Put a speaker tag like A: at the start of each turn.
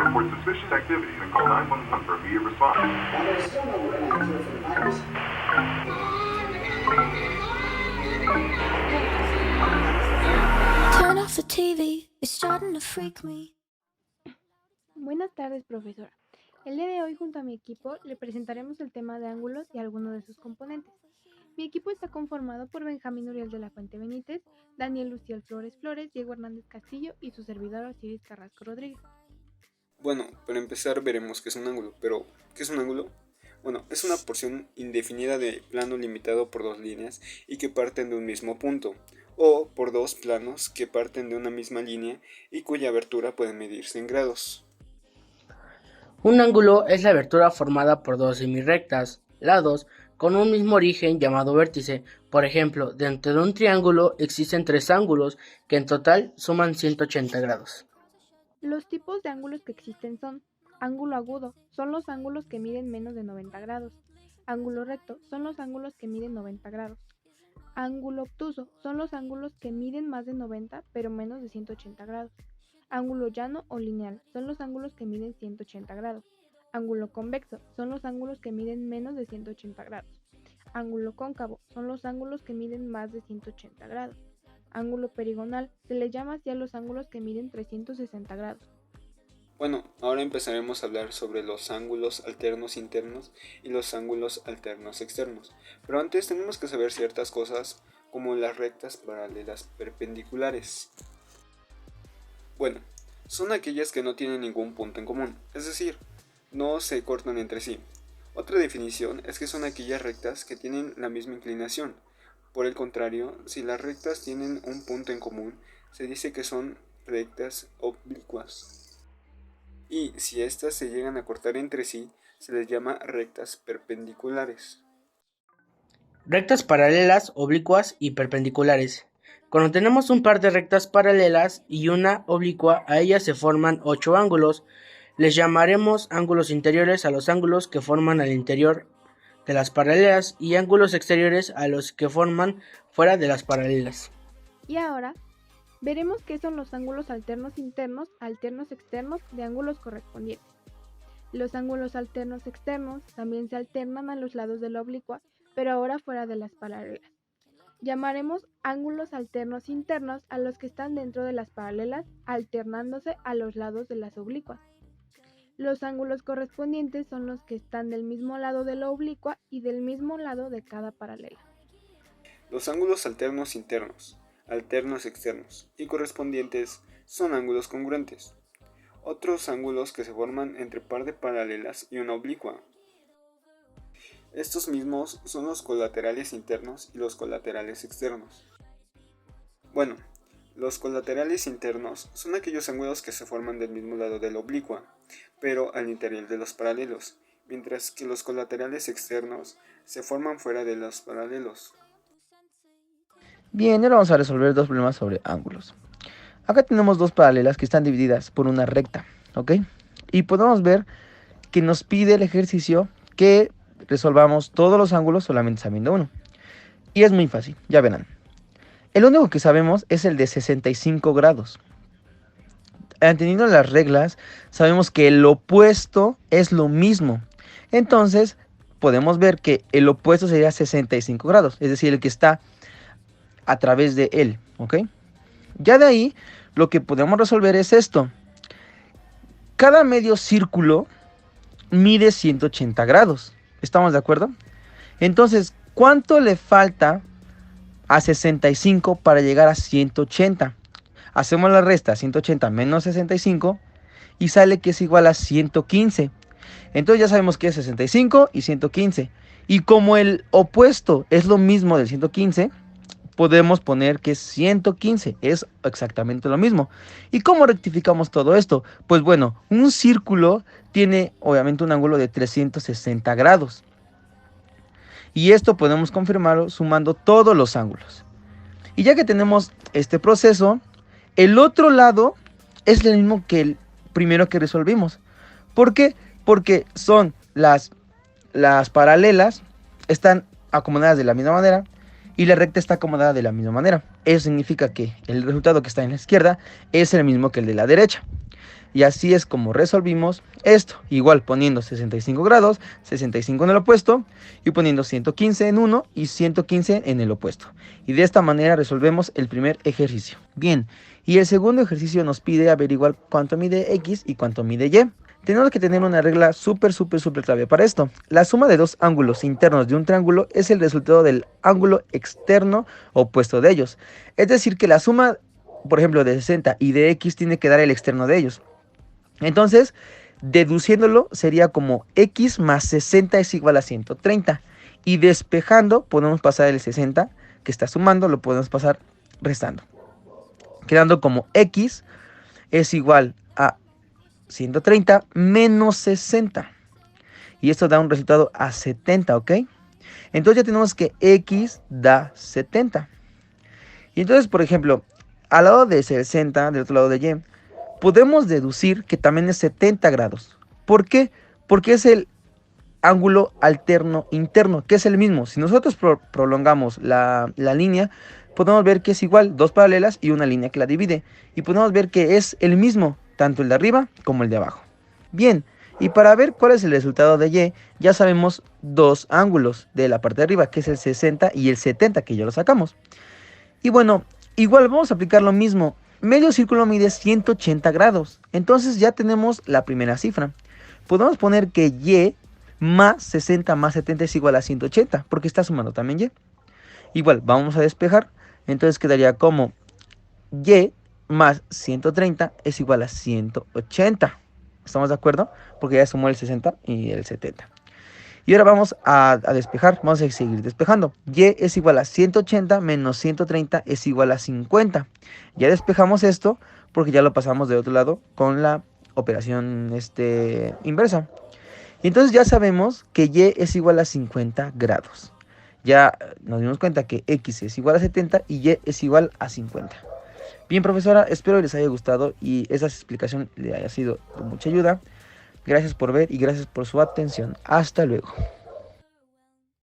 A: Report suspicious activity and call 911 for immediate response.
B: While there's still no real answer for the virus,
C: Turn off the TV, it's starting to freak me.
D: Buenas tardes, profesora. El día de hoy, junto a mi equipo, le presentaremos el tema de ángulos y algunos de sus componentes. Mi equipo está conformado por Benjamín Uriel de la Fuente Benítez, Daniel Luciel Flores Flores, Diego Hernández Castillo y su servidor Osiris Carrasco Rodríguez.
E: Bueno, para empezar veremos qué es un ángulo, pero ¿qué es un ángulo? Bueno, es una porción indefinida de plano limitado por dos líneas y que parten de un mismo punto, o por dos planos que parten de una misma línea y cuya abertura puede medirse en grados.
F: Un ángulo es la abertura formada por dos semirrectas, lados, con un mismo origen llamado vértice. Por ejemplo, dentro de un triángulo existen tres ángulos que en total suman 180 grados.
D: Los tipos de ángulos que existen son: ángulo agudo, son los ángulos que miden menos de 90 grados. Ángulo recto, son los ángulos que miden 90 grados. Ángulo obtuso, son los ángulos que miden más de 90 pero menos de 180 grados. Ángulo llano o lineal, son los ángulos que miden 180 grados. Ángulo convexo, son los ángulos que miden menos de 180 grados. Ángulo cóncavo, son los ángulos que miden más de 180 grados. Ángulo perigonal, se le llama así a los ángulos que miden 360 grados.
E: Bueno, ahora empezaremos a hablar sobre los ángulos alternos internos y los ángulos alternos externos. Pero antes tenemos que saber ciertas cosas como las rectas paralelas perpendiculares. Bueno, son aquellas que no tienen ningún punto en común, es decir, no se cortan entre sí. Otra definición es que son aquellas rectas que tienen la misma inclinación. Por el contrario, si las rectas tienen un punto en común, se dice que son rectas oblicuas. Y si éstas se llegan a cortar entre sí, se les llama rectas perpendiculares.
F: Rectas paralelas, oblicuas y perpendiculares. Cuando tenemos un par de rectas paralelas y una oblicua, a ellas se forman 8 ángulos. Les llamaremos ángulos interiores a los ángulos que forman al interior de las paralelas y ángulos exteriores a los que forman fuera de las paralelas.
D: Y ahora, veremos qué son los ángulos alternos internos, alternos externos de ángulos correspondientes. Los ángulos alternos externos también se alternan a los lados de la oblicua, pero ahora fuera de las paralelas. Llamaremos ángulos alternos internos a los que están dentro de las paralelas, alternándose a los lados de las oblicuas. Los ángulos correspondientes son los que están del mismo lado de la oblicua y del mismo lado de cada paralela.
E: Los ángulos alternos internos, alternos externos y correspondientes son ángulos congruentes. Otros ángulos que se forman entre par de paralelas y una oblicua. Estos mismos son los colaterales internos y los colaterales externos. Bueno, los colaterales internos son aquellos ángulos que se forman del mismo lado de la oblicua, pero al interior de los paralelos, mientras que los colaterales externos se forman fuera de los paralelos.
G: Bien, ahora vamos a resolver dos problemas sobre ángulos. Acá tenemos dos paralelas que están divididas por una recta, ¿ok? Y podemos ver que nos pide el ejercicio que resolvamos todos los ángulos solamente sabiendo uno. Y es muy fácil, ya verán. El único que sabemos es el de 65 grados. Entendiendo las reglas, sabemos que el opuesto es lo mismo. Entonces, podemos ver que el opuesto sería 65 grados, es decir, el que está a través de él, ¿ok? Ya de ahí, lo que podemos resolver es esto. Cada medio círculo mide 180 grados. ¿Estamos de acuerdo? Entonces, ¿cuánto le falta a 65 para llegar a 180? Hacemos la resta, 180 menos 65, y sale que es igual a 115. Entonces ya sabemos que es 65 y 115. Y como el opuesto es lo mismo del 115, podemos poner que es 115, es exactamente lo mismo. ¿Y cómo rectificamos todo esto? Pues bueno, un círculo tiene obviamente un ángulo de 360 grados. Y esto podemos confirmarlo sumando todos los ángulos. Y ya que tenemos este proceso, el otro lado es el mismo que el primero que resolvimos. ¿Por qué? Porque son las paralelas, están acomodadas de la misma manera y la recta está acomodada de la misma manera. Eso significa que el resultado que está en la izquierda es el mismo que el de la derecha. Y así es como resolvimos esto. Igual poniendo 65 grados, 65 en el opuesto, y poniendo 115 en uno y 115 en el opuesto. Y de esta manera resolvemos el primer ejercicio. Bien, y el segundo ejercicio nos pide averiguar cuánto mide X y cuánto mide Y. Tenemos que tener una regla súper clave para esto. La suma de dos ángulos internos de un triángulo es el resultado del ángulo externo opuesto de ellos. Es decir, que la suma, por ejemplo, de 60 y de X tiene que dar el externo de ellos. Entonces, deduciéndolo sería como X más 60 es igual a 130. Y despejando podemos pasar el 60 que está sumando, lo podemos pasar restando. Quedando como X es igual a 130 menos 60. Y esto da un resultado a 70, ¿ok? Entonces ya tenemos que X da 70. Y entonces, por ejemplo, al lado de 60, del otro lado de Y, podemos deducir que también es 70 grados. ¿Por qué? Porque es el ángulo alterno interno, que es el mismo. Si nosotros prolongamos la línea, podemos ver que es igual, dos paralelas y una línea que la divide. Y podemos ver que es el mismo, tanto el de arriba como el de abajo. Bien, y para ver cuál es el resultado de Y, ya sabemos dos ángulos de la parte de arriba, que es el 60 y el 70, que ya lo sacamos. Y bueno, igual vamos a aplicar lo mismo. Medio círculo mide 180 grados. Entonces ya tenemos la primera cifra. Podemos poner que Y más 60 más 70 es igual a 180, porque está sumando también Y. Igual, vamos a despejar. Entonces quedaría como Y más 130 es igual a 180. ¿Estamos de acuerdo? Porque ya sumó el 60 y el 70. Y ahora vamos a despejar. Vamos a seguir despejando. Y es igual a 180 menos 130 es igual a 50. Ya despejamos esto porque ya lo pasamos de otro lado con la operación inversa. Y entonces ya sabemos que Y es igual a 50 grados. Ya nos dimos cuenta que X es igual a 70 y Y es igual a 50. Bien, profesora, espero les haya gustado y esa explicación le haya sido de mucha ayuda. Gracias por ver y gracias por su atención. Hasta luego.